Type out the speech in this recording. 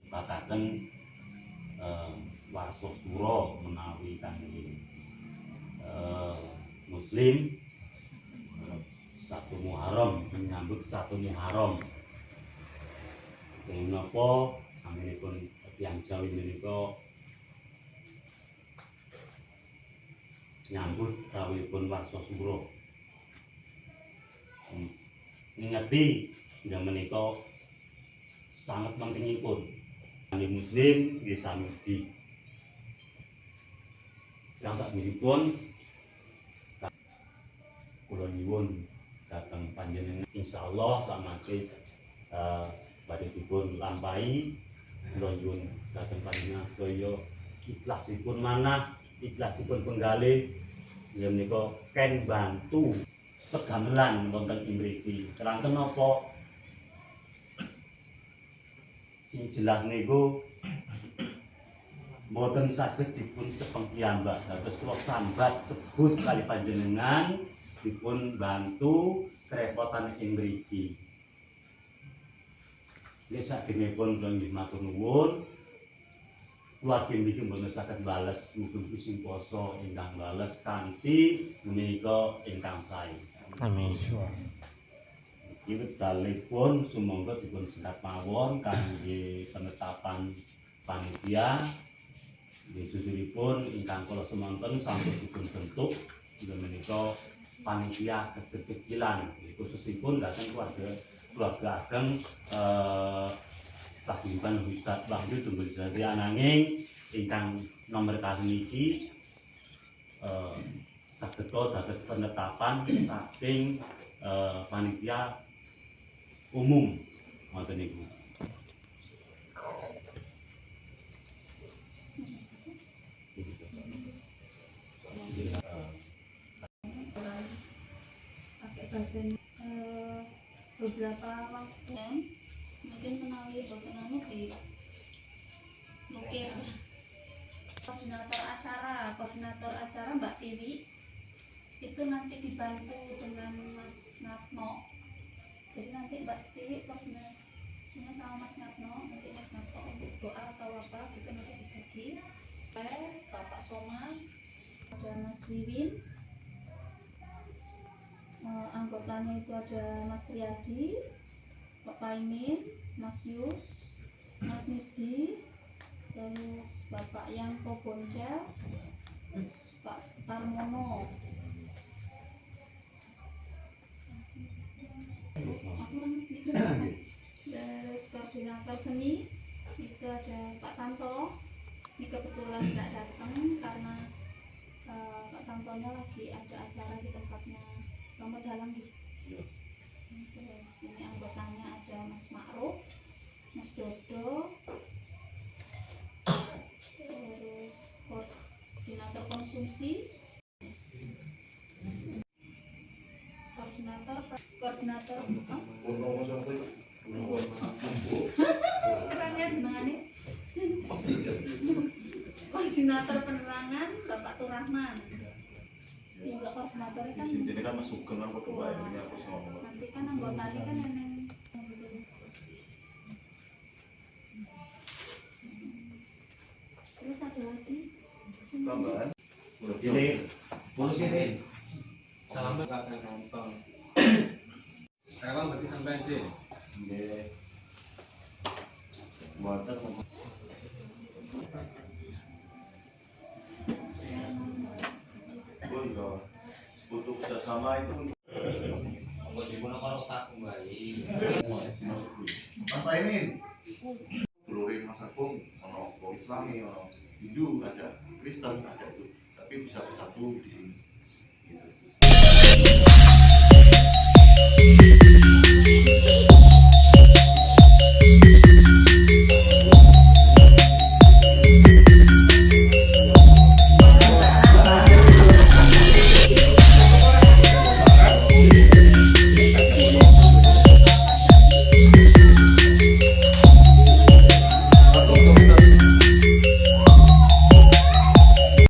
katakan warsa sura menawi kangge Muslim 1 Muharram menyambut 1 Muharram. Menapa anggenipun tiyang Jawi menika nyambut rawuhipun warsa sura. Ngingeti inggih menika sangat pentingipun kangge Muslim nggih samedi. Yang sakminipun kula nyuwun dhateng panjenengan insyaallah samangke badhe dipun lampahi. Kula nyuwun dhateng panjenengan sedaya ikhlasipun manah, ikhlasipun penggalih inggih menika ken bantu pegamelan wonten ing mriki. Keranten napa sing jelas niku mboten saged dipun cepeng piyambak. Dados kula sambat sebut kali panjenengan dipun bantu kerepotan ing mriki. Nggih sakdenipun kula nggih matur nuwun. Keluarga niki mboten saged bales mugi sing poso ingkang bales kanthi menika ingkang sae. Amin. Iki dalipun sumangga dipun sekat mawon kangge penetapan panitia. Nggih jujuripun ingkang kula semonten sampun dipun bentuk inggih menika panitia kecil-kecilan khususipun dhateng keluarga ageng Paguyuban Ustaz Wahyu Tunggul Jati ananging ingkang nomor kalih saged dados penetapan saking panitia umum ngoten niku. Beberapa waktu mungkin menawi boten anu di mungkin koordinator acara Mbak Tiwi itu nanti dibantu dengan Mas Natno. Jadi nanti Mbak Tiwi koordinasinya sama Mas Natno, nanti Mas Natno untuk doa atau apa gitu nanti dibagi. Bapak Soma, ada Mas Wiwin, anggotanya itu ada Mas Riyadi, Pak Paimin, Mas Yus, Mas Misdi, terus Bapak Yanko Boncel, terus Pak Tarmono. Terus koordinator seni itu ada Pak Tanto. Ini kebetulan tidak datang karena Pak Tantonya lagi ada acara di tempatnya Romo Dalang gitu. Terus ini anggotanya ada Mas Ma'ruf, Mas Dodo, terus koordinator konsumsi, koordinator koordinator penerangan Bapak Turahman. Juga koordinatornya kan ini kan masuk ke apa tuh Pak? Ini aku ngomong. Nanti kan anggotanya kan yang terus satu lagi Tambahan. Ini Salam kakak nonton. Sekarang berarti sampai aja. nggih mboten Butuh kerjasama itu Aku digunakan otak kembali. Mas Paimin Bulurin Mas Agung ono Islami ono Hindu kan